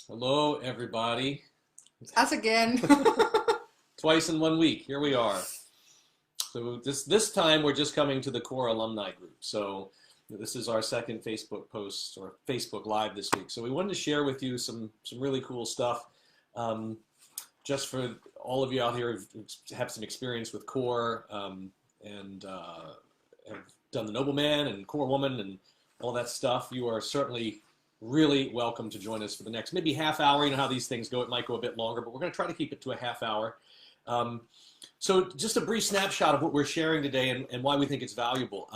Hello, everybody. Us again. Twice in 1 week. Here we are. So this time we're just coming to the COR alumni group. So this is our second Facebook post or Facebook Live this week. So we wanted to share with you some really cool stuff, just for all of you out here who have some experience with COR, and have done the Nobleman and COR Woman and all that stuff. You are certainly really welcome to join us for the next maybe half hour. You know how these things go. It might go a bit longer, but we're going to try to keep it to a half hour. So just a brief snapshot of what we're sharing today and why we think it's valuable.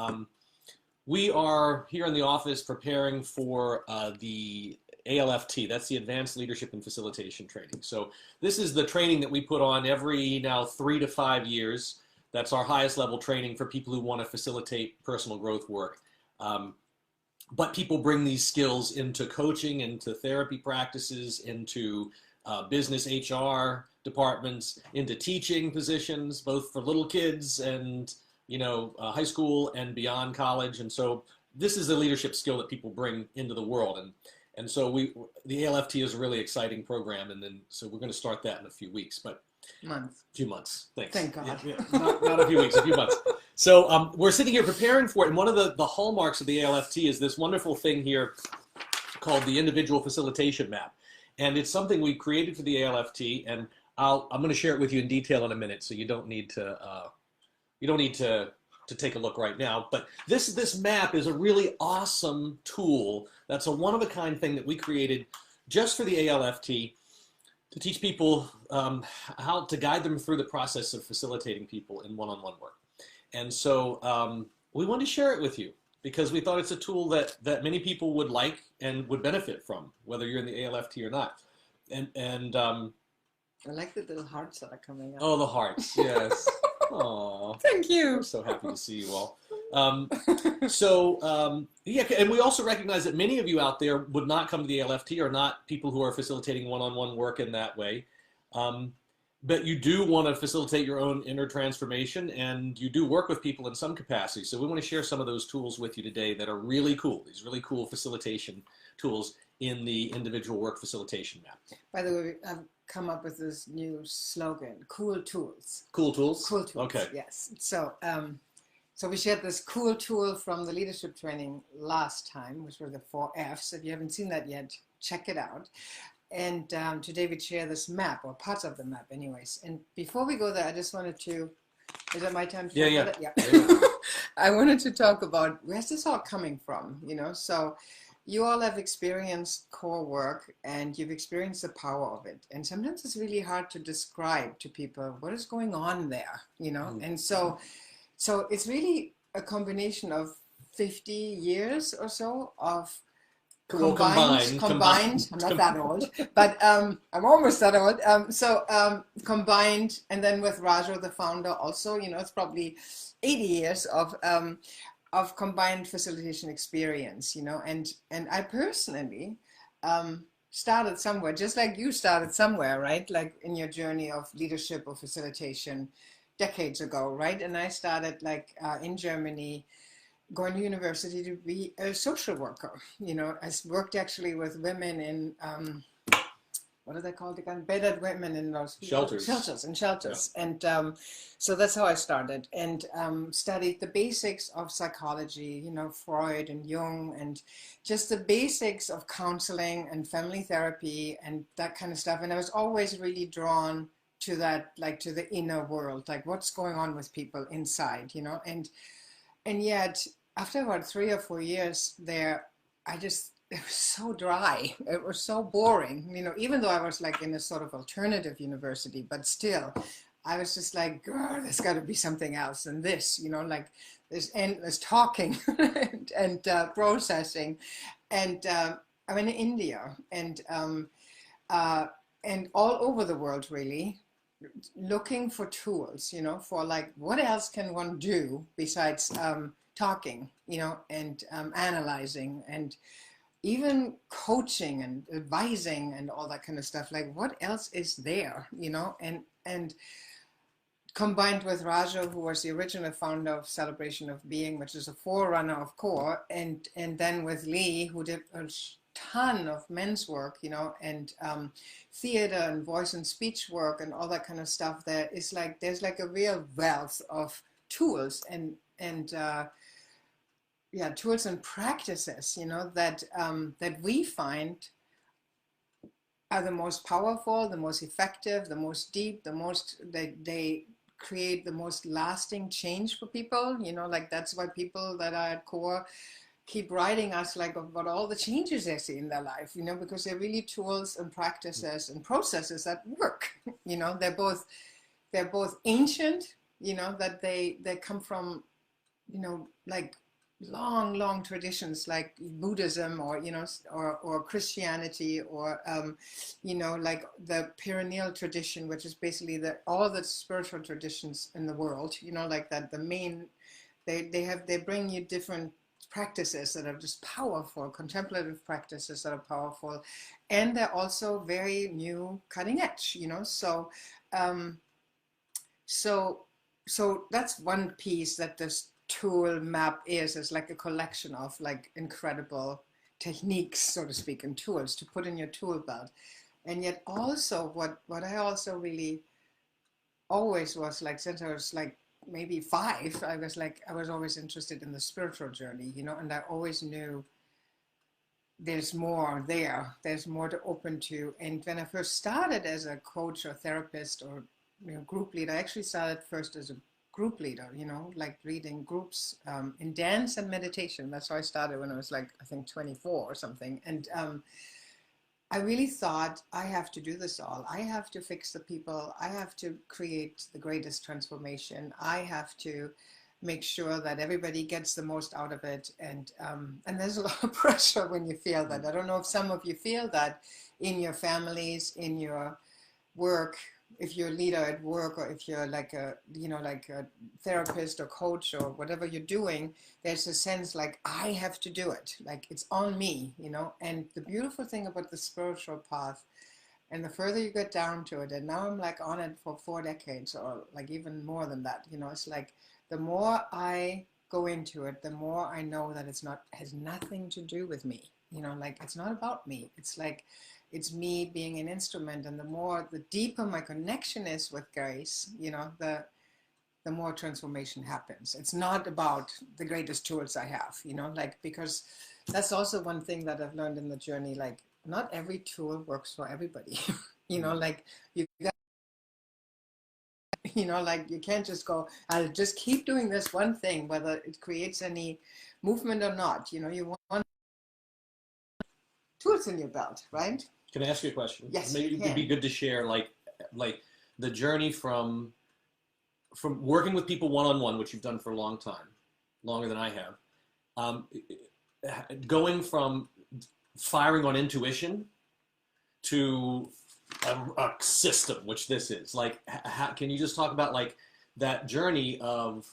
We are here in the office preparing for the ALFT. That's the Advanced Leadership and Facilitation Training. So this is the training that we put on every now 3 to 5 years. That's our highest level training for people who want to facilitate personal growth work. But people bring these skills into coaching, into therapy practices, into business HR departments, into teaching positions, both for little kids and high school and beyond college. And so this is a leadership skill that people bring into the world. And so the ALFT is a really exciting program. And then so we're going to start that in a few weeks, but few months. Thanks. Thank God. Yeah. Not a few weeks, a few months. So we're sitting here preparing for it, and one of the hallmarks of the ALFT is this wonderful thing here called the Individual Facilitation Map. And it's something we created for the ALFT, and I'm going to share it with you in detail in a minute, so you don't need to take a look right now. But this map is a really awesome tool. That's a one-of-a-kind thing that we created just for the ALFT to teach people how to guide them through the process of facilitating people in one-on-one work. And so we wanted to share it with you because we thought it's a tool that many people would like and would benefit from, whether you're in the ALFT or not. And I like the little hearts that are coming up. Oh, the hearts, yes. Aw. Thank you. We're so happy to see you all. Yeah, and we also recognize that many of you out there would not come to the ALFT, or not people who are facilitating one-on-one work in that way. But you do want to facilitate your own inner transformation, and you do work with people in some capacity. So we want to share some of those tools with you today that are really cool, these really cool facilitation tools in the Individual Work Facilitation Map. By the way, I've come up with this new slogan, cool tools. Cool tools? Cool tools, okay. Yes. So, so we shared this cool tool from the leadership training last time, which were the 4 Fs. If you haven't seen that yet, check it out. And today we share this map, or parts of the map anyways. And before we go there, I just wanted to, is it my time to talk about it? Yeah. I wanted to talk about, where's this all coming from, So you all have experienced COR work, and you've experienced the power of it. And sometimes it's really hard to describe to people what is going on there, And so it's really a combination of 50 years or so of combined, I'm not that old, but I'm almost that old. Combined, and then with Rajo, the founder, also, it's probably 80 years of combined facilitation experience, and I personally started somewhere, just like you started somewhere, right? Like in your journey of leadership or facilitation decades ago, right? And I started in Germany, going to university to be a social worker. I worked actually with women in, what are they called again? Battered women in those shelters. Yeah. And so that's how I started, and studied the basics of psychology, Freud and Jung, and just the basics of counseling and family therapy and that kind of stuff. And I was always really drawn to that, to the inner world, what's going on with people inside, and yet after about 3 or 4 years there, it was so dry. It was so boring, even though I was in a sort of alternative university, but still, I was just like, girl, there's got to be something else than this, this endless talking and processing. And I'm in India, and all over the world, really, looking for tools, for what else can one do besides talking, and analyzing, and even coaching and advising and all that kind of stuff. What else is there, and combined with Rajo, who was the original founder of Celebration of Being, which is a forerunner of COR, and then with Lee, who did ton of men's work, you know, and theater and voice and speech work and all that kind of stuff. There is like, there's like a real wealth of tools and yeah, tools and practices, you know, that that we find are the most powerful, the most effective, the most deep, the most, they create the most lasting change for people, you know, like that's why people that are at COR keep writing us like about all the changes they see in their life, you know, because they're really tools and practices and processes that work. You know, they're both ancient, you know, that they come from, you know, like long traditions like Buddhism or, you know, or Christianity or, you know, like the perennial tradition, which is basically all the spiritual traditions in the world, you know, like that, the main, they bring you different practices that are just powerful, contemplative practices that are powerful, and they're also very new, cutting edge, you know. So so that's one piece that this tool map is like a collection of like incredible techniques, so to speak, and tools to put in your tool belt. And yet also what I also really always was like, since I was like maybe 5, I was always interested in the spiritual journey, you know, and I always knew there's more there, there's more to open to. And when I first started as a coach or therapist or, you know, group leader, I actually started first as a group leader, you know, like leading groups in dance and meditation. That's how I started when I was like, I think 24 or something. And I really thought, I have to do this all. I have to fix the people. I have to create the greatest transformation. I have to make sure that everybody gets the most out of it. And there's a lot of pressure when you feel that. I don't know if some of you feel that in your families, in your work, if you're a leader at work, or if you're like a, you know, like a therapist or coach or whatever you're doing, there's a sense like, I have to do it, like it's on me, you know. And the beautiful thing about the spiritual path, and the further you get down to it, and now I'm like on it for 4 decades or like even more than that, you know, it's like the more I go into it, the more I know that has nothing to do with me, you know, like it's not about me. It's like, it's me being an instrument. And the deeper my connection is with grace, you know, the more transformation happens. It's not about the greatest tools I have, you know, like, because that's also one thing that I've learned in the journey, like not every tool works for everybody. You know, like you got, you know, like you can't just go, I'll just keep doing this one thing, whether it creates any movement or not. You know, you want tools in your belt, right? Can I ask you a question? Yes, Maybe you it'd be can. good to share like the journey from working with people one-on-one, which you've done for a long time, longer than I have, um, going from firing on intuition to a system, which this is. Like, can you just talk about like that journey of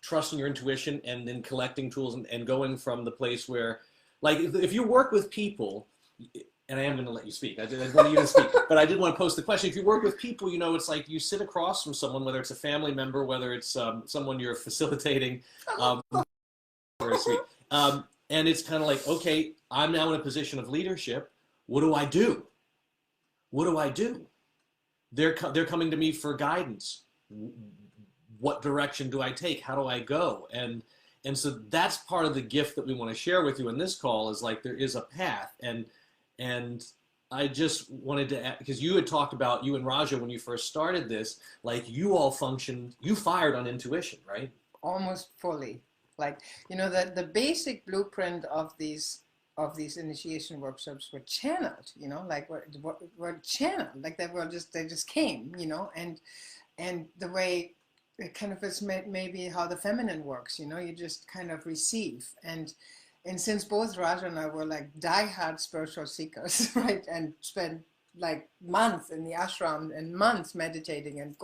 trusting your intuition and then collecting tools and going from the place where, like, if you work with people, and I am going to let you speak. I want you to speak, but I did want to post the question. If you work with people, you know, it's like you sit across from someone, whether it's a family member, whether it's someone you're facilitating, very sweet. And it's kind of like, okay, I'm now in a position of leadership. What do I do? What do I do? They're coming to me for guidance. What direction do I take? How do I go? And so that's part of the gift that we want to share with you in this call, is like there is a path. And I just wanted to, because you had talked about, you and Raja, when you first started this, like you all functioned, you fired on intuition, right? Almost fully. Like, you know, the basic blueprint of these initiation workshops were channeled, you know, like were channeled, like they just came, you know. And the way it kind of is maybe how the feminine works, you know, you just kind of receive. And since both Raja and I were like diehard spiritual seekers, right, and spent like months in the ashram and months meditating and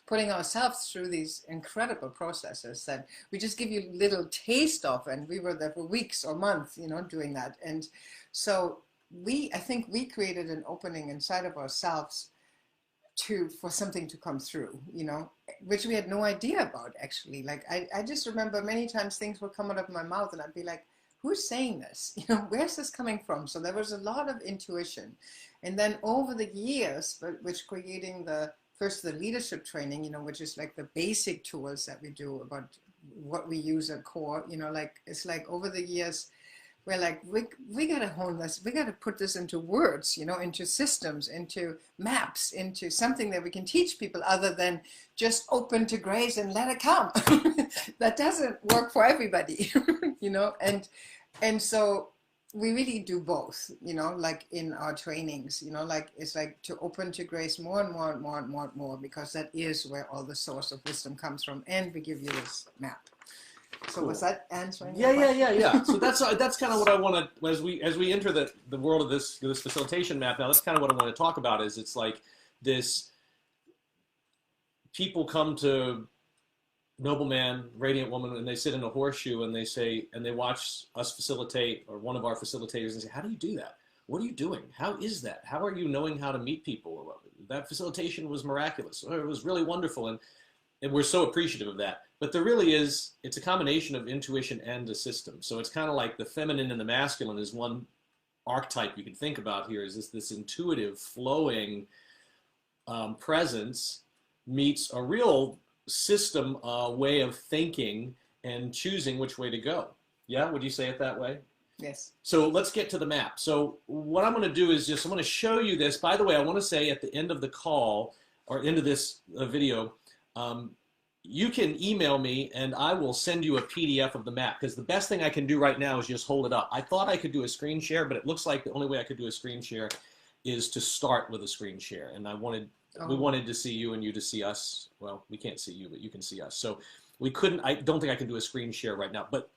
putting ourselves through these incredible processes that we just give you little taste of, and we were there for weeks or months, you know, doing that. And so I think we created an opening inside of ourselves for something to come through, you know, which we had no idea about actually. Like I just remember many times things would come out of my mouth and I'd be like, who's saying this? You know, where's this coming from? So there was a lot of intuition. And then over the years, which creating first the leadership training, you know, which is like the basic tools that we do about what we use at CORE, you know, like it's like over the years, we're like, we got to hone this, we got to put this into words, you know, into systems, into maps, into something that we can teach people other than just open to grace and let it come. That doesn't work for everybody, you know, and so we really do both, you know, like in our trainings, you know, like it's like to open to grace more and more and more and more and more, because that is where all the source of wisdom comes from. And we give you this map. So cool. Was that answering? Yeah. So that's kind of what I want to, as we enter the world of this facilitation map now, that's kind of what I want to talk about. Is it's like this, people come to Noble Man, Radiant Woman, and they sit in a horseshoe and they watch us facilitate, or one of our facilitators, and say, how do you do that? What are you doing? How is that? How are you knowing how to meet people? That facilitation was miraculous. It was really wonderful. And we're so appreciative of that. But there really is, it's a combination of intuition and a system. So it's kind of like the feminine and the masculine is one archetype you can think about here, is this intuitive, flowing presence meets a real system way of thinking and choosing which way to go. Yeah, would you say it that way? Yes. So let's get to the map. So what I'm going to do is I'm going to show you this. By the way, I want to say at the end of the call, or end of this video, you can email me and I will send you a PDF of the map, because the best thing I can do right now is just hold it up. I thought I could do a screen share, but it looks like the only way I could do a screen share is to start with a screen share. And we wanted to see you and you to see us. Well, we can't see you, but you can see us. So we couldn't, I don't think I can do a screen share right now, but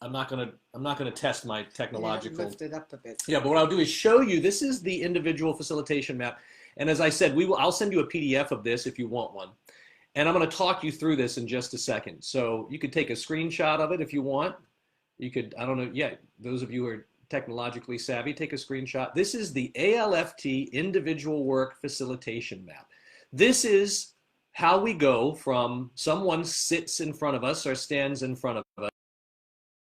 I'm not gonna test my technological. Lift it up a bit. Yeah, but what I'll do is show you, this is the individual facilitation map. And as I said, I'll send you a PDF of this if you want one. And I'm going to talk you through this in just a second. So you could take a screenshot of it if you want. You could, I don't know, yeah, those of you who are technologically savvy, take a screenshot. This is the ALFT Individual Work Facilitation Map. This is how we go from someone sits in front of us or stands in front of us,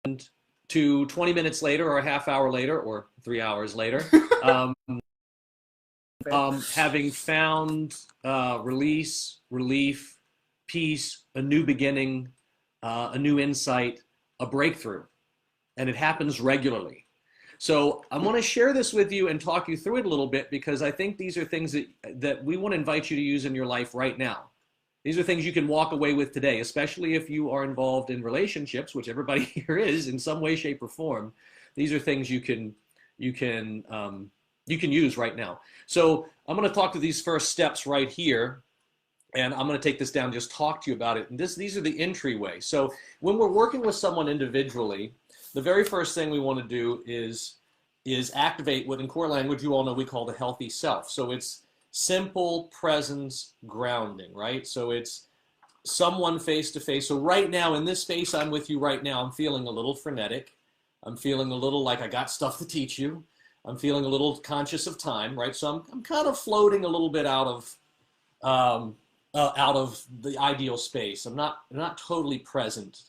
and to 20 minutes later or a half hour later or 3 hours later, having found release, relief, peace, a new beginning, a new insight, a breakthrough. And it happens regularly. So I'm going to share this with you and talk you through it a little bit, because I think these are things that we want to invite you to use in your life right now. These are things you can walk away with today, especially if you are involved in relationships, which everybody here is in some way, shape, or form. These are things you can use right now. So I'm going to talk to these first steps right here, and I'm going to take this down, just talk to you about it. And these are the entryway. So when we're working with someone individually, the very first thing we want to do is activate what in core language you all know we call the healthy self. So it's simple presence grounding, right? So it's someone face to face. So right now in this space I'm with you right now, I'm feeling a little frenetic. I'm feeling a little like I got stuff to teach you. I'm feeling a little conscious of time, right? So I'm kind of floating a little bit out of the ideal space. I'm not totally present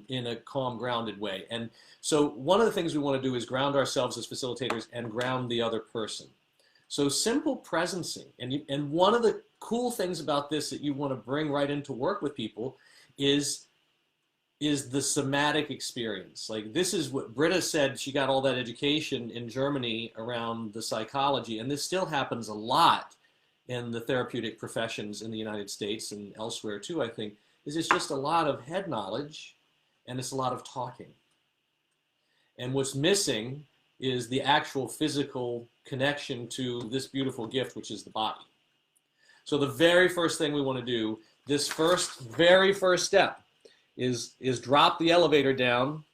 in a calm, grounded way. And so one of the things we want to do is ground ourselves as facilitators and ground the other person. So simple presencing, and one of the cool things about this that you want to bring right into work with people is the somatic experience. Like, this is what Britta said. She got all that education in Germany around the psychology, and this still happens a lot in the therapeutic professions in the United States and elsewhere too, I think, is it's just a lot of head knowledge and it's a lot of talking. And what's missing is the actual physical connection to this beautiful gift, which is the body. So the very first thing we want to do, this very first step, is drop the elevator down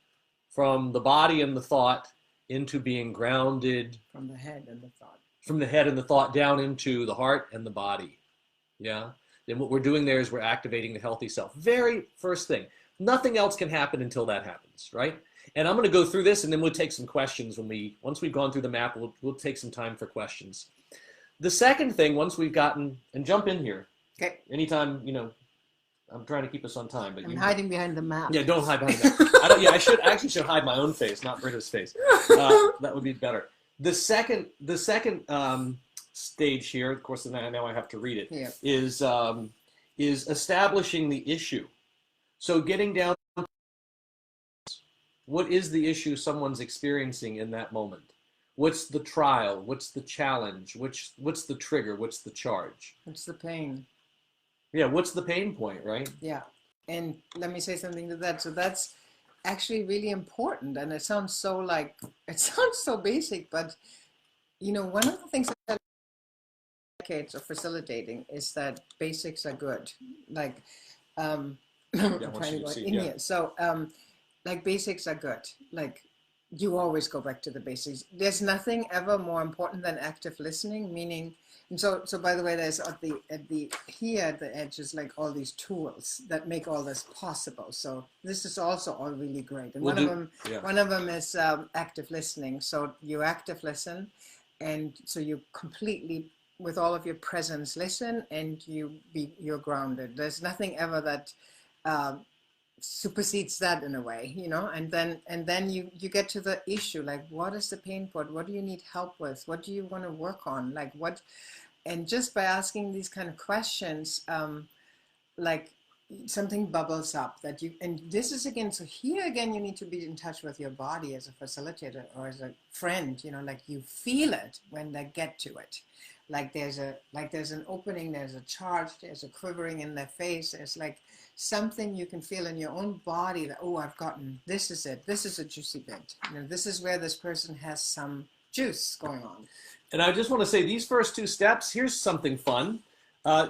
from the body and the thought into being grounded. From the head and the thought. From the head and the thought down into the heart and the body. Yeah? Then what we're doing there is we're activating the healthy self. Very first thing. Nothing else can happen until that happens, right? And I'm going to go through this, and then we'll take some questions once we've gone through the map. We'll take some time for questions. The second thing, once we've gotten, and jump in here. Okay. Anytime, I'm trying to keep us on time, but I'm hiding behind the map. Yeah, don't hide behind that. I actually should hide my own face, not Britta's face. That would be better. The second stage here, of course, now I have to read it, Yeah. is establishing the issue. So getting down, what is the issue someone's experiencing in that moment? What's the trial? What's the challenge? What's the trigger? What's the charge? What's the pain? Yeah, what's the pain point, right? Yeah. And let me say something to that. So that's actually really important. And it sounds so basic, but you know, one of the things that decades of facilitating is that basics are good. Like, I'm trying to go in here. So, like basics are good. Like you always go back to the basics. There's nothing ever more important than active listening, meaning, and so by the way, there's at the edge is like all these tools that make all this possible. So this is also all really great. And one of them is active listening. So you active listen, and so you completely, with all of your presence, listen, and you're grounded. There's nothing ever that supersedes that in a way, you know. And then you get to the issue, like what is the pain point? What do you need help with? What do you want to work on? Like what? And just by asking these kind of questions, like something bubbles up that you, and this is again, so here again, you need to be in touch with your body as a facilitator or as a friend, you know, like you feel it when they get to it. Like there's an opening, there's a charge, there's a quivering in their face, there's like something you can feel in your own body that, oh, I've gotten, this is it, this is a juicy bit. You know, this is where this person has some juice going on. And I just want to say these first two steps, here's something fun.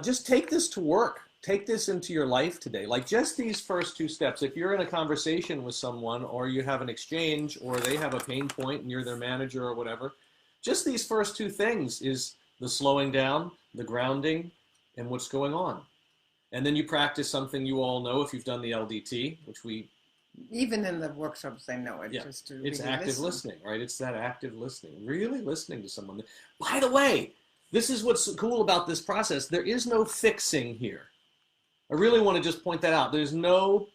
Just take this to work. Take this into your life today. Like just these first two steps. If you're in a conversation with someone or you have an exchange or they have a pain point and you're their manager or whatever, just these first two things is the slowing down, the grounding, and what's going on. And then you practice something you all know if you've done the LDT, which we... Even in the workshops, they know it. Yeah, just to it's really active listen. listening, right? It's that active listening, really listening to someone. By the way, this is what's cool about this process. There is no fixing here. I really want to just point that out. There's no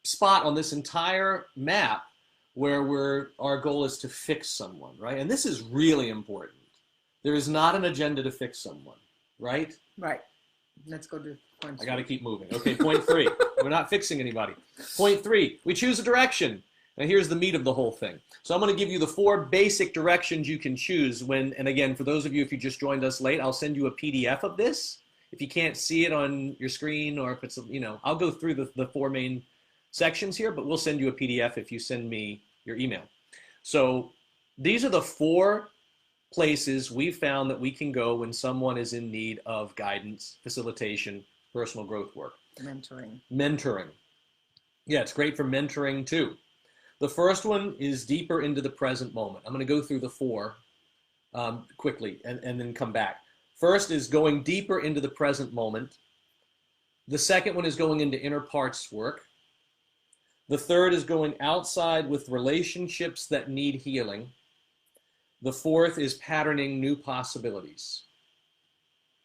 spot on this entire map where our goal is to fix someone, right? And this is really important. There is not an agenda to fix someone, right? Right. Let's go to point 3. I got to keep moving. Okay, point 3. We're not fixing anybody. Point 3, we choose a direction. Now here's the meat of the whole thing. So I'm going to give you the 4 basic directions you can choose when, and again, for those of you, if you just joined us late, I'll send you a PDF of this. If you can't see it on your screen or if it's, you know, I'll go through the 4 main sections here, but we'll send you a PDF if you send me your email. So these are the 4 places we've found that we can go when someone is in need of guidance, facilitation, personal growth work. Mentoring. Yeah, it's great for mentoring too. The first one is deeper into the present moment. I'm going to go through the 4 quickly and then come back. First is going deeper into the present moment. The second one is going into inner parts work. The third is going outside with relationships that need healing. The 4th is patterning new possibilities.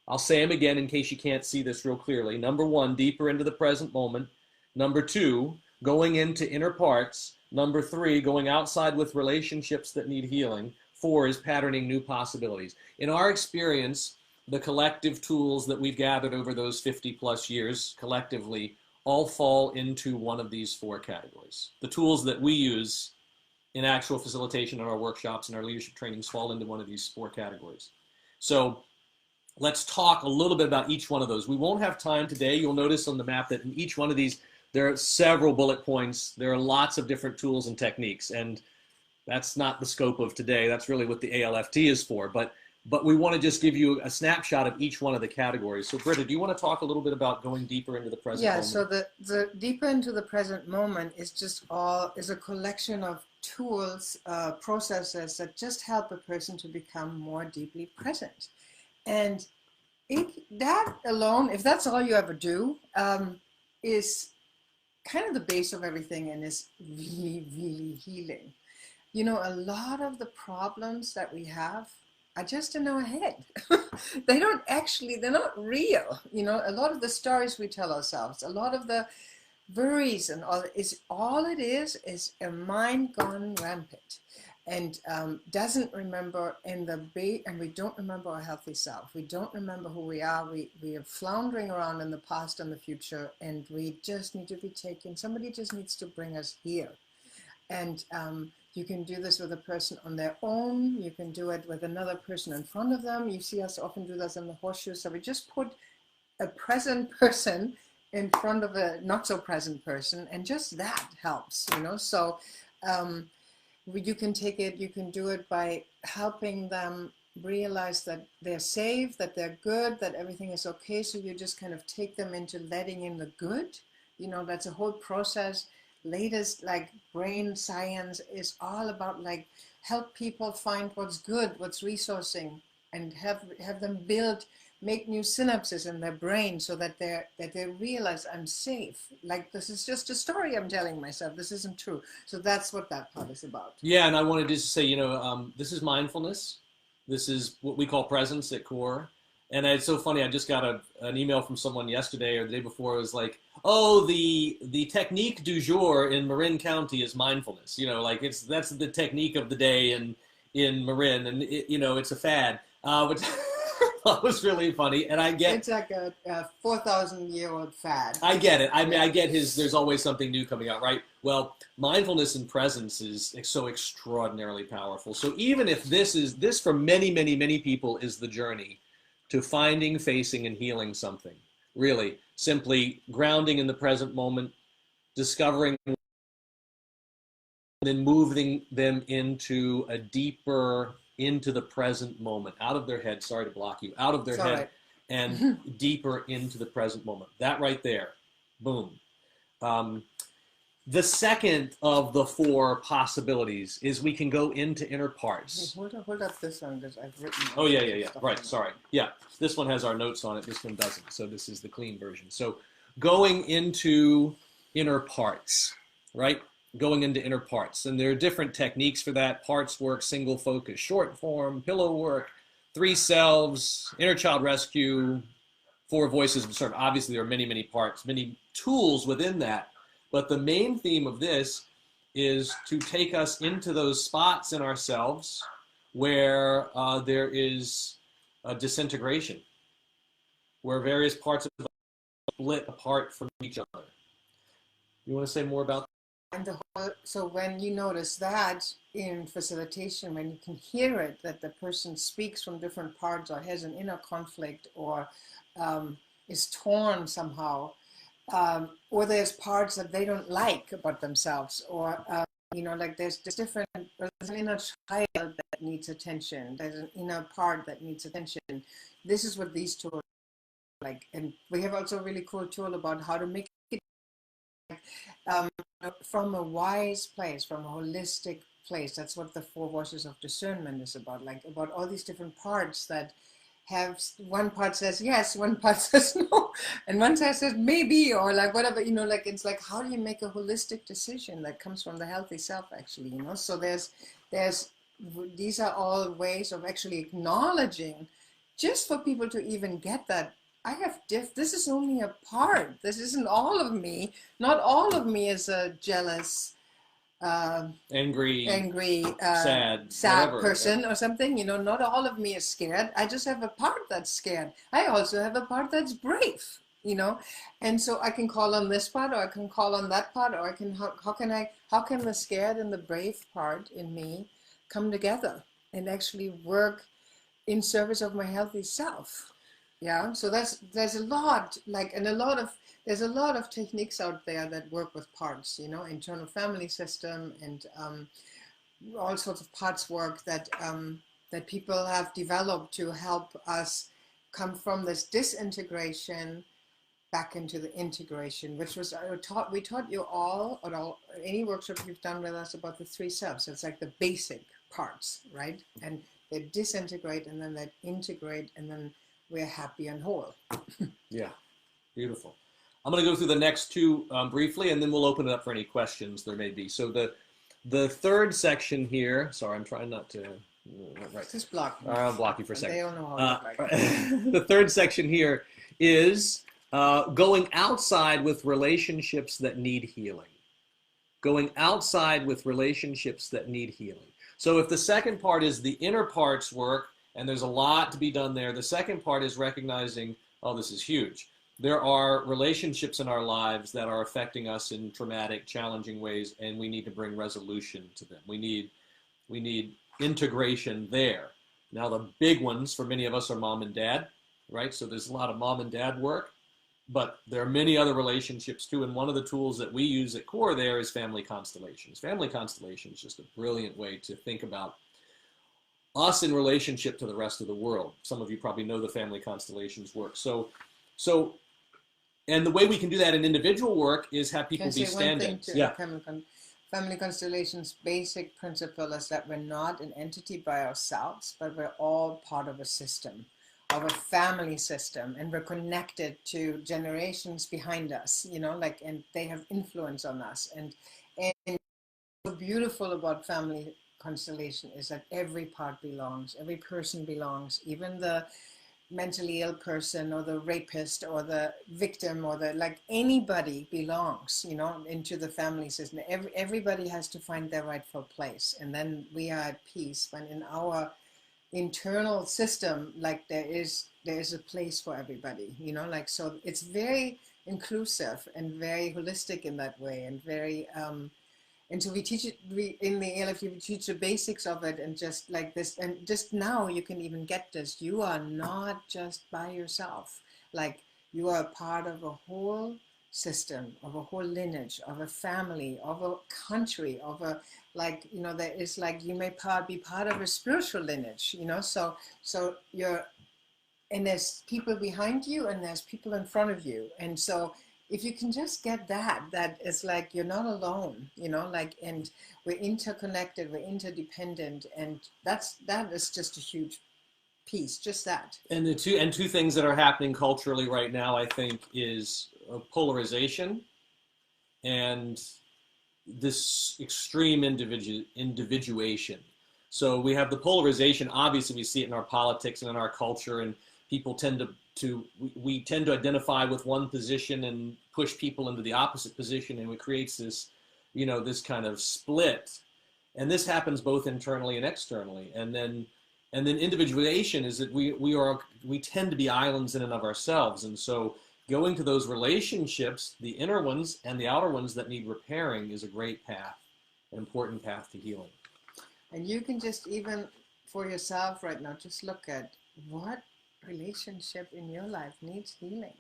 I'll say them again in case you can't see this real clearly. Number 1, deeper into the present moment. Number 2, going into inner parts. Number 3, going outside with relationships that need healing. 4 is patterning new possibilities. In our experience, the collective tools that we've gathered over those 50 plus years collectively all fall into one of these 4 categories. The tools that we use in actual facilitation in our workshops and our leadership trainings fall into one of these 4 categories. So let's talk a little bit about each one of those. We won't have time today. You'll notice on the map that in each one of these, there are several bullet points. There are lots of different tools and techniques, and that's not the scope of today. That's really what the ALFT is for. But we want to just give you a snapshot of each one of the categories. So Britta, do you want to talk a little bit about going deeper into the present moment? So the deeper into the present moment is just is a collection of tools, processes that just help a person to become more deeply present. And that alone, if that's all you ever do, is kind of the base of everything and is really, really healing. You know, a lot of the problems that we have are just in our head. They don't actually, they're not real. You know, a lot of the stories we tell ourselves, a lot of the worries and all it is a mind gone rampant, and doesn't remember and we don't remember our healthy self. We don't remember who we are. We are floundering around in the past and the future, and we just need to be taken. Somebody just needs to bring us here. And you can do this with a person on their own. You can do it with another person in front of them. You see us often do this in the horseshoe. So we just put a present person in front of a not so present person, and just that helps, you know. So you can take it, you can do it by helping them realize that they're safe, that they're good, that everything is okay. So you just kind of take them into letting in the good. You know, that's a whole process. Latest like brain science is all about like help people find what's good, what's resourcing, and have them make new synapses in their brain so that they realize I'm safe. Like, this is just a story I'm telling myself. This isn't true. So that's what that part is about. Yeah, and I wanted to say, you know, this is mindfulness. This is what we call presence at COR. And it's so funny. I just got an email from someone yesterday or the day before. It was like, oh, the technique du jour in Marin County is mindfulness. You know, like that's the technique of the day in Marin, and you know, it's a fad. Which that was really funny, and I get it's like a 4,000-year-old fad. I get it. I mean, I get there's always something new coming out, right? Well, mindfulness and presence is so extraordinarily powerful. So even if this for many, many, many people is the journey to finding, facing, and healing something, really simply grounding in the present moment, discovering, and then moving them into a deeper, into the present moment, out of their head, sorry to block you, out of their head, right, and deeper into the present moment. That right there, boom. The second of the four possibilities is we can go into inner parts. Hold up this one, because I've written. Oh, yeah. Right, sorry. Yeah, this one has our notes on it. This one doesn't. So this is the clean version. So going into inner parts, right? Going into inner parts. And there are different techniques for that. Parts work, single focus, short form, pillow work, 3 selves, inner child rescue, 4 voices. Sort of obviously there are many, many parts, many tools within that. But the main theme of this is to take us into those spots in ourselves where there is a disintegration, where various parts of us split apart from each other. You want to say more about that? And so when you notice that in facilitation, when you can hear it, that the person speaks from different parts or has an inner conflict or is torn somehow, or there's parts that they don't like about themselves, or you know, like there's an inner child that needs attention, there's an inner part that needs attention. This is what these tools are like. And we have also a really cool tool about how to make it from a wise place, from a holistic place. That's what the 4 voices of discernment is about, like about all these different parts that have, one part says yes, one part says no, and one side says maybe, or like whatever, you know, like it's like, how do you make a holistic decision that comes from the healthy self, actually, you know? So these are all ways of actually acknowledging, just for people to even get that I have this is only a part, this isn't all of me. Not all of me is a jealous, angry, sad person or something, you know. Not all of me is scared. I just have a part that's scared. I also have a part that's brave, you know. And so I can call on this part, or I can call on that part, or I can, how can the scared and the brave part in me come together and actually work in service of my healthy self? Yeah, so there's a lot, like, and there's a lot of techniques out there that work with parts, you know, internal family system and all sorts of parts work that that people have developed to help us come from this disintegration back into the integration, which was we taught you all, or any workshop you've done with us, about the 3 selves. So it's like the basic parts, right? And they disintegrate and then they integrate, and then we're happy and whole. Yeah, beautiful. I'm going to go through the next 2 briefly, and then we'll open it up for any questions there may be. So the third section here, sorry, I'm trying not to Right. Just block me. I'll block you for a second. They don't know how to look like. The third section here is going outside with relationships that need healing. Going outside with relationships that need healing. So if the second part is the inner parts work, and there's a lot to be done there, the second part is recognizing, oh, this is huge. There are relationships in our lives that are affecting us in traumatic, challenging ways, and we need to bring resolution to them. We need integration there. Now, the big ones for many of us are mom and dad, right? So there's a lot of mom and dad work, but there are many other relationships too. And one of the tools that we use at COR there is family constellations. Family constellations is just a brilliant way to think about us in relationship to the rest of the world. Some of you probably know the family constellations work. And the way we can do that in individual work is have people be stand-ins. Yeah. Family constellations' basic principle is that we're not an entity by ourselves, but we're all part of a system, of a family system, and we're connected to generations behind us, you know, like, and they have influence on us. And what's beautiful about family constellation is that every part belongs, every person belongs, even the mentally ill person or the rapist or the victim or the, like, anybody belongs, you know, into the family system. Everybody has to find their rightful place, and then we are at peace when in our internal system, like, there is a place for everybody, you know, like, so it's very inclusive and very holistic in that way, and very and so we teach it, in the ALFT, we teach the basics of it, and just like this, and just now you can even get this. You are not just by yourself. Like, you are a part of a whole system, of a whole lineage, of a family, of a country, of a, like, you know, there is, like, you may be part of a spiritual lineage, you know, so you're, and there's people behind you and there's people in front of you. And so if you can just get that is like, you're not alone, you know, like, and we're interconnected, we're interdependent, and that is just a huge piece, just that. And the two things that are happening culturally right now, I think, is polarization and this extreme individuation. So we have the polarization. Obviously, we see it in our politics and in our culture, and people tend we tend to identify with one position and push people into the opposite position, and it creates this, you know, this kind of split. And this happens both internally and externally. And then individuation is that we tend to be islands in and of ourselves. And so going to those relationships, the inner ones and the outer ones that need repairing, is a great path, an important path to healing. And you can just, even for yourself right now, just look at what relationship in your life needs healing.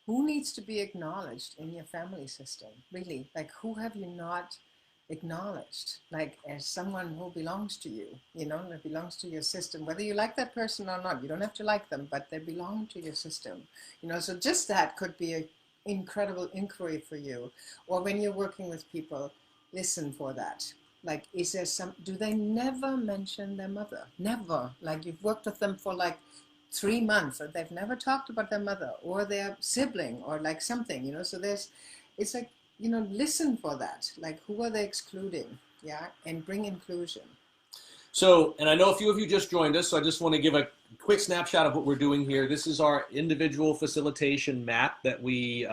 Who needs to be acknowledged in your family system? Really, like, who have you not acknowledged, like, as someone who belongs to you, you know, that belongs to your system, whether you like that person or not. You don't have to like them, but they belong to your system, you know. So just that could be an incredible inquiry for you. Or when you're working with people, listen for that. Like, is there do they never mention their mother? Never. Like, you've worked with them for like 3 months, or they've never talked about their mother or their sibling or like something, you know. So it's like, you know, listen for that. Like, who are they excluding? Yeah, and bring inclusion. So, and I know a few of you just joined us, so I just want to give a quick snapshot of what we're doing here. This is our individual facilitation map that we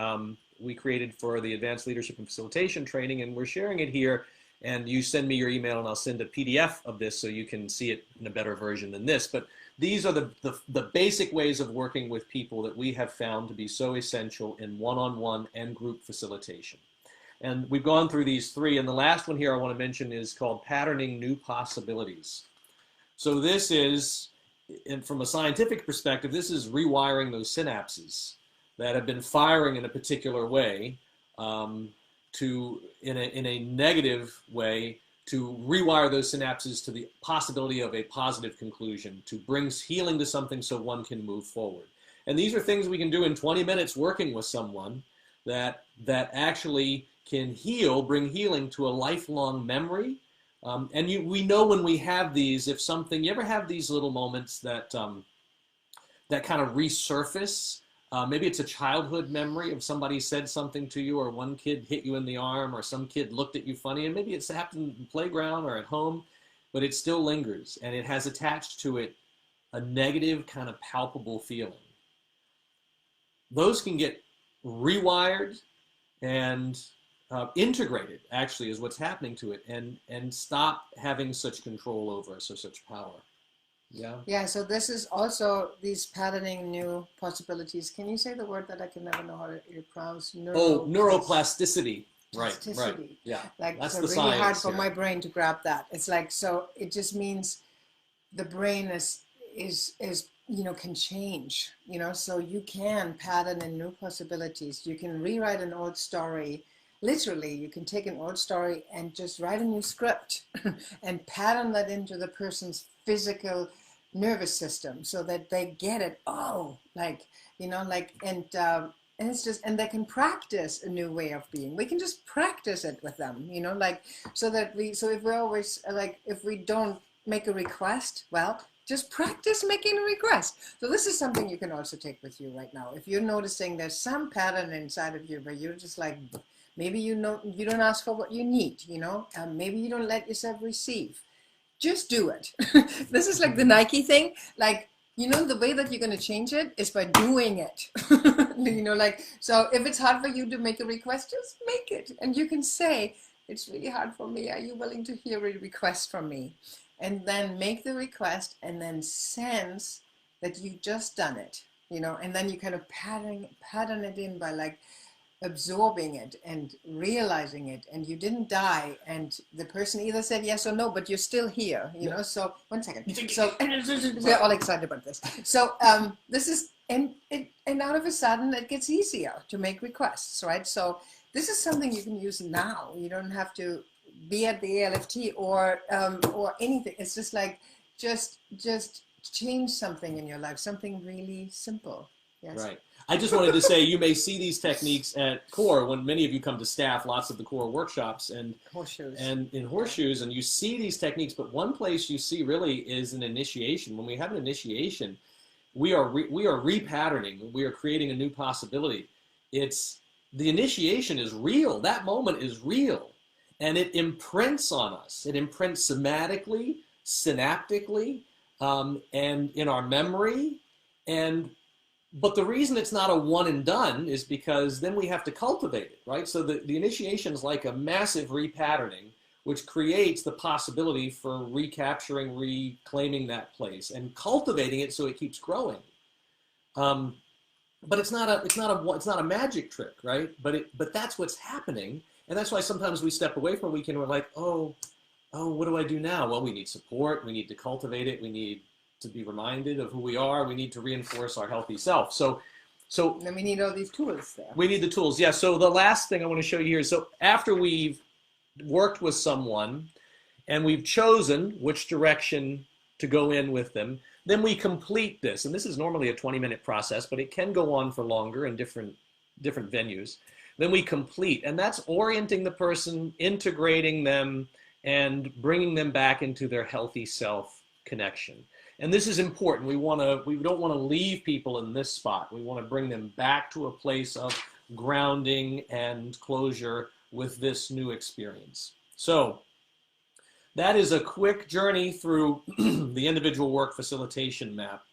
created for the Advanced Leadership and Facilitation Training, and we're sharing it here. And you send me your email, and I'll send a PDF of this so you can see it in a better version than this. But these are the basic ways of working with people that we have found to be so essential in one-on-one and group facilitation. And we've gone through these 3, and the last one here I want to mention is called Patterning New Possibilities. So this is, and from a scientific perspective, this is rewiring those synapses that have been firing in a particular way, in a negative way, to rewire those synapses to the possibility of a positive conclusion, to bring healing to something so one can move forward. And these are things we can do in 20 minutes working with someone that actually can bring healing to a lifelong memory. And we know when we have these, if something, you ever have these little moments that kind of resurface? Maybe it's a childhood memory of somebody said something to you, or one kid hit you in the arm, or some kid looked at you funny, and maybe it's happened in the playground or at home. but it still lingers, and it has attached to it a negative kind of palpable feeling. Those can get rewired and integrated, actually, is what's happening to it, and stop having such control over us or such power. Yeah. Yeah, so this is also these patterning new possibilities. Can you say the word that I can never know how to pronounce? Neuroplasticity. Right, Plasticity. right. Yeah. Like, that's so the really science hard for here. my brain to grab that. It's like, so it just means the brain is can change, so you can pattern in new possibilities. You can rewrite an old story. Literally, you can take an old story and just write a new script and pattern that into the person's physical nervous system so that they get it. Oh, and it's just, and they can practice a new way of being. We can just practice it with them, so if we're always if we don't make a request, well, just practice making a request. So this is something you can also take with you right now. If you're noticing there's some pattern inside of you where you're just like, maybe you don't ask for what you need, maybe you don't let yourself receive. Just do it. This is like the Nike thing. The way that you're going to change it is by doing it. So if it's hard for you to make a request, just make it. And you can say, it's really hard for me. Are you willing to hear a request from me? And then make the request and then sense that you've just done it, and then you kind of pattern it in by absorbing it and realizing it, and you didn't die, and the person either said yes or no, but you're still here, So 1 second. So we're all excited about this. So this is, and out of a sudden it gets easier to make requests, right? So this is something you can use now. You don't have to be at the ALFT or anything. It's just just change something in your life, something really simple. Yes. Right. I just wanted to say, you may see these techniques at COR when many of you come to staff lots of the COR workshops and in horseshoes, and you see these techniques. But one place you see really is an initiation. When we have an initiation, we are repatterning. We are creating a new possibility. The initiation is real. That moment is real. And it imprints on us. It imprints somatically, synaptically, and in our memory. But the reason it's not a one and done is because then we have to cultivate it, right? So the initiation is like a massive repatterning, which creates the possibility for recapturing, reclaiming that place, and cultivating it so it keeps growing. But it's not a magic trick, right? But that's what's happening. And that's why sometimes we step away from a weekend and we're like, oh, what do I do now? Well, we need support. We need to cultivate it. We need to be reminded of who we are. We need to reinforce our healthy self. So then we need all these tools there. We need the tools. Yeah. So the last thing I want to show you here is, so after we've worked with someone and we've chosen which direction to go in with them, then we complete this. And this is normally a 20-minute process, but it can go on for longer in different venues. Then we complete, and that's orienting the person, integrating them, and bringing them back into their healthy self connection. And this is important. We don't want to leave people in this spot. We want to bring them back to a place of grounding and closure with this new experience. So that is a quick journey through the individual work facilitation map.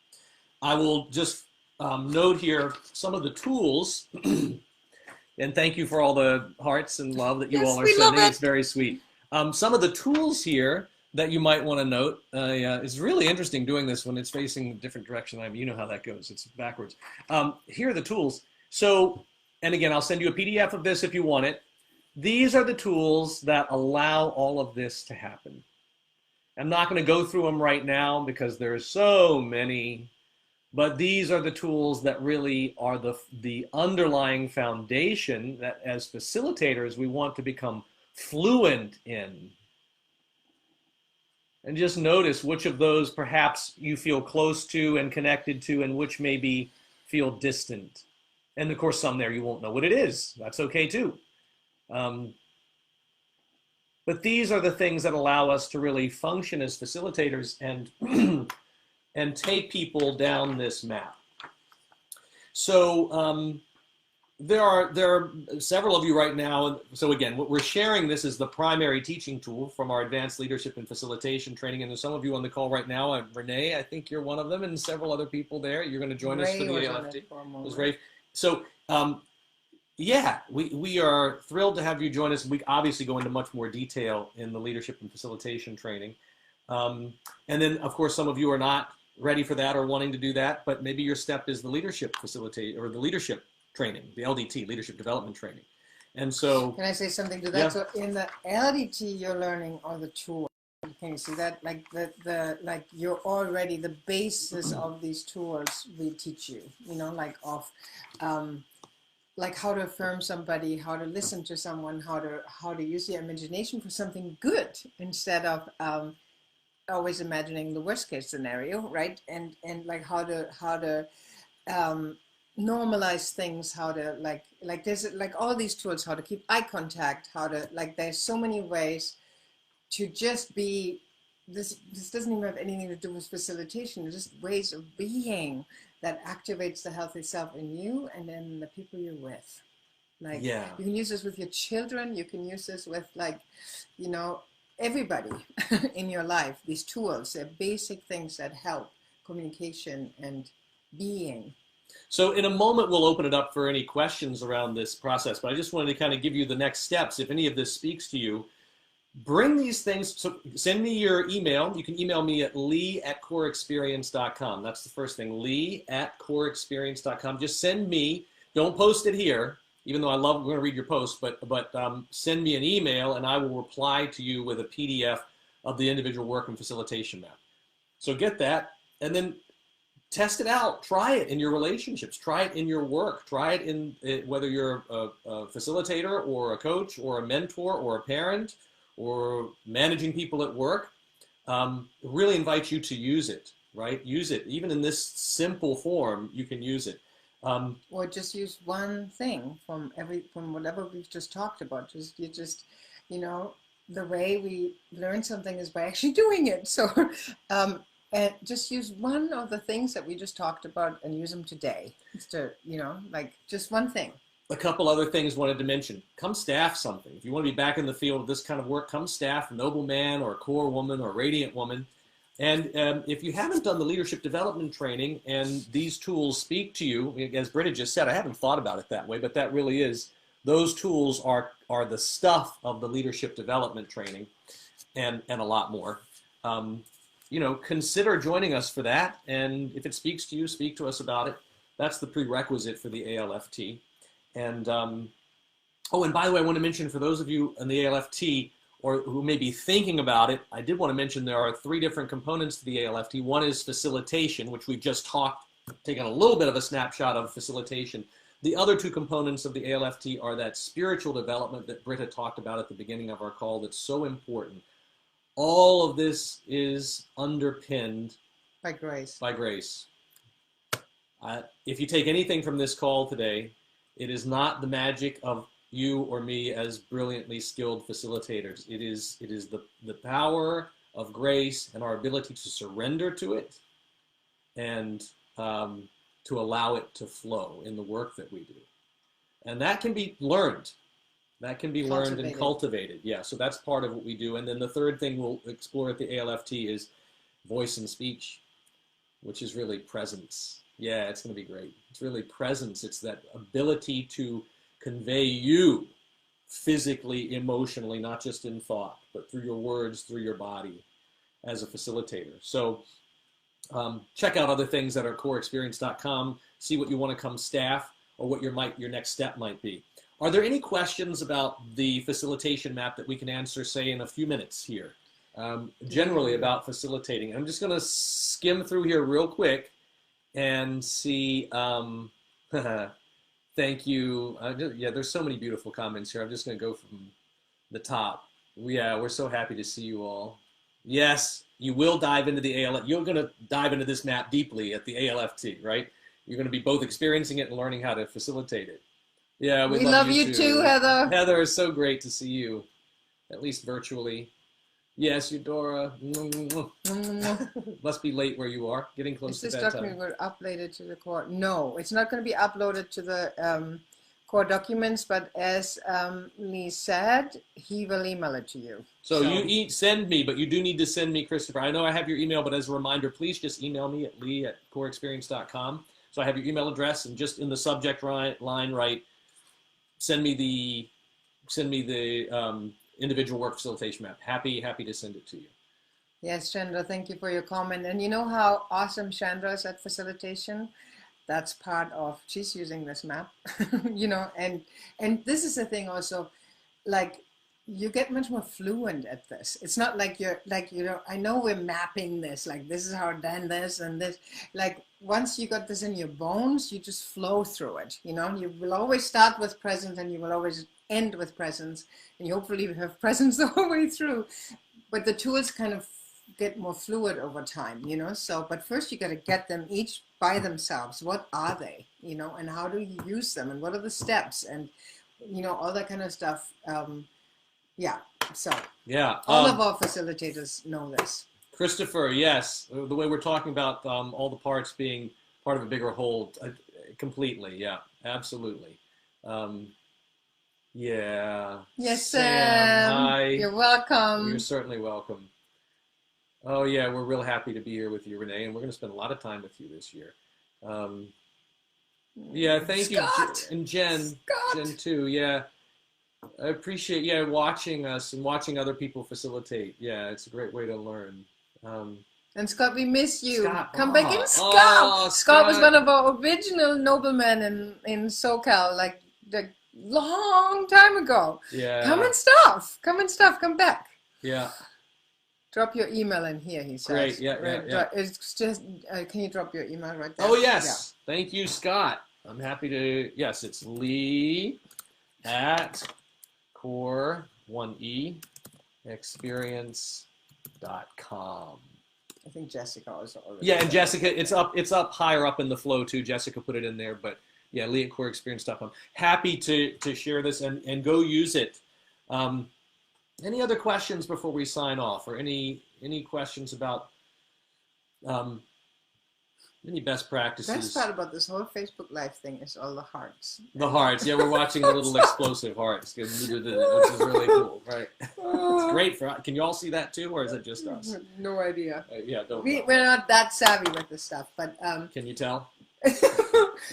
I will just note here some of the tools. And thank you for all the hearts and love that you all are sending. It's very sweet. Some of the tools here that you might want to note. It's really interesting doing this when it's facing a different direction. I mean, you know how that goes. It's backwards. Here are the tools. So, and again, I'll send you a PDF of this if you want it. These are the tools that allow all of this to happen. I'm not going to go through them right now because there's so many. But these are the tools that really are the underlying foundation that as facilitators we want to become fluent in. And just notice which of those perhaps you feel close to and connected to, and which maybe feel distant. And of course some there you won't know what it is. That's okay too. But these are the things that allow us to really function as facilitators and and take people down this map. So There are several of you right now. So again, what we're sharing this is the primary teaching tool from our advanced leadership and facilitation training. And there's some of you on the call right now. Renee, I think you're one of them, and several other people there. You're going to join us for the ALFT. It was Ray. So yeah, we are thrilled to have you join us. We obviously go into much more detail in the leadership and facilitation training. And then, of course, some of you are not ready for that or wanting to do that, but maybe your step is the leadership facilitate or the leadership training, the LDT, leadership development training. And so, can I say something to that? Yeah. So in the LDT, you're learning all the tools. Can you see that? Like like you're already the basis of these tools we teach you. You know, like of like how to affirm somebody, how to listen to someone, how to use your imagination for something good instead of always imagining the worst case scenario, right? And like how to normalize things, how to like there's like all these tools, how to keep eye contact, how to like there's so many ways to just be. This doesn't even have anything to do with facilitation. It's just ways of being that activates the healthy self in you and then the people you're with. Like you can use this with your children. You can use this with like, you know, everybody in your life. These tools, they're basic things that help communication and being. So in a moment, we'll open it up for any questions around this process, but I just wanted to kind of give you the next steps. If any of this speaks to you, bring these things, so send me your email. You can email me at lee@coreexperience.com. That's the first thing, lee@coreexperience.com. Just send me, don't post it here, even though we're going to read your post, but send me an email and I will reply to you with a PDF of the individual work and facilitation map. So get that and then test it out. Try it in your relationships. Try it in your work. Try it in whether you're a facilitator or a coach or a mentor or a parent or managing people at work. Really invite you to use it, right? Use it. Even in this simple form, you can use it. Or just use one thing from whatever we've just talked about. You know, the way we learn something is by actually doing it. So, and just use one of the things that we just talked about and use them today. Just to, you know, like just one thing. A couple other things wanted to mention. Come staff something. If you want to be back in the field of this kind of work, come staff Noble Man or Core Woman or Radiant Woman. And if you haven't done the leadership development training and these tools speak to you, as Britta just said, I haven't thought about it that way, but that really is, those tools are the stuff of the leadership development training and a lot more. You know, consider joining us for that. And if it speaks to you, speak to us about it. That's the prerequisite for the ALFT. And, oh, and by the way, I want to mention for those of you in the ALFT or who may be thinking about it, I did want to mention there are 3 different components to the ALFT. One is facilitation, which we've just taken a little bit of a snapshot of facilitation. The other 2 components of the ALFT are that spiritual development that Britta talked about at the beginning of our call that's so important. All of this is underpinned by grace. By grace. If you take anything from this call today, it is not the magic of you or me as brilliantly skilled facilitators. It is the power of grace and our ability to surrender to it and to allow it to flow in the work that we do. And that can be learned. That can be learned and cultivated. Yeah, so that's part of what we do. And then the third thing we'll explore at the ALFT is voice and speech, which is really presence. Yeah, it's going to be great. It's really presence. It's that ability to convey you physically, emotionally, not just in thought, but through your words, through your body as a facilitator. So check out other things at our coreexperience.com. See what you want to come staff or what your next step might be. Are there any questions about the facilitation map that we can answer, say, in a few minutes here? Generally about facilitating. I'm just going to skim through here real quick and see. Thank you. Yeah, there's so many beautiful comments here. I'm just going to go from the top. Yeah, we're so happy to see you all. Yes, you will dive into the ALFT. You're going to dive into this map deeply at the ALFT, right? You're going to be both experiencing it and learning how to facilitate it. Yeah, we love you too, Heather. Heather, it's so great to see you, at least virtually. Yes, Eudora. Must be late where you are. Getting close to bedtime. Is this document going to be uploaded to the COR? No, it's not going to be uploaded to the core documents, but as Lee said, he will email it to you. So you send me, but you do need to send me, Christopher. I know I have your email, but as a reminder, please just email me at lee@coreexperience.com. So I have your email address, and just in the subject line, write, send me the individual work facilitation map. Happy to send it to you. Yes, Chandra, thank you for your comment. And you know how awesome Chandra is at facilitation? That's part of, she's using this map, you know, and this is the thing also, like, you get much more fluent at this. It's not like you're like, you know, I know we're mapping this, like this is how done this and this, like once you got this in your bones, you just flow through it, you know. You will always start with presence and you will always end with presence, and you hopefully have presence the whole way through, but the tools kind of get more fluid over time, you know. So, but first you got to get them each by themselves. What are they, you know, and how do you use them, and what are the steps, and you know, all that kind of stuff. Yeah, so yeah, all of our facilitators know this. Christopher, yes, the way we're talking about all the parts being part of a bigger whole, completely, yeah, absolutely. Yeah. Yes, Sam. Hi. You're welcome. You're certainly welcome. Oh yeah, we're real happy to be here with you, Renee, and we're going to spend a lot of time with you this year. Yeah, thank Scott. you, and Jen, Scott. Jen too. Yeah, I appreciate watching us and watching other people facilitate. Yeah, it's a great way to learn. And Scott, we miss you. Scott. Come back in, Scott. Oh, Scott was one of our original noblemen in SoCal, like the long time ago. Yeah. Come back. Yeah. Drop your email in here, he says. Great, yeah. It's just, can you drop your email right there? Oh, yes. Yeah. Thank you, Scott. I'm happy to, yes, it's Lee at COR, 1E, experience.com. I think Jessica also already. Yeah, and Jessica, it's up higher up in the flow too. Jessica put it in there, but yeah, Lee at coreexperience.com. Happy to share this and go use it. Any other questions before we sign off, or any questions about any best practices? The best part about this whole Facebook Live thing is all the hearts. The hearts, yeah, we're watching the little explosive hearts, which is really cool, right? It's great for. Can you all see that too, or is it just us? No idea. Yeah, don't. We're not that savvy with this stuff, but can you tell?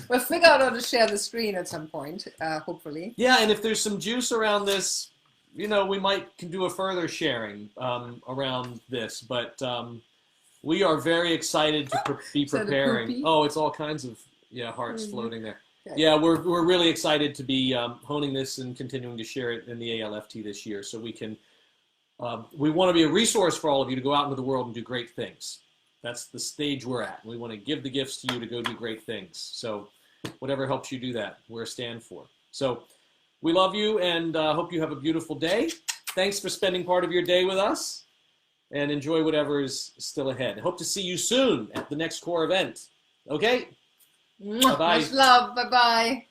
We'll figure out how to share the screen at some point, hopefully. Yeah, and if there's some juice around this, you know, we can do a further sharing around this, but we are very excited to be preparing. Oh, it's all kinds of hearts floating there. Okay. Yeah, we're really excited to be honing this and continuing to share it in the ALFT this year, so we can. We want to be a resource for all of you to go out into the world and do great things. That's the stage we're at. We want to give the gifts to you to go do great things. So whatever helps you do that, we're a stand for. So we love you and hope you have a beautiful day. Thanks for spending part of your day with us, and enjoy whatever is still ahead. Hope to see you soon at the next COR event. Okay? Bye-bye. Much love. Bye-bye.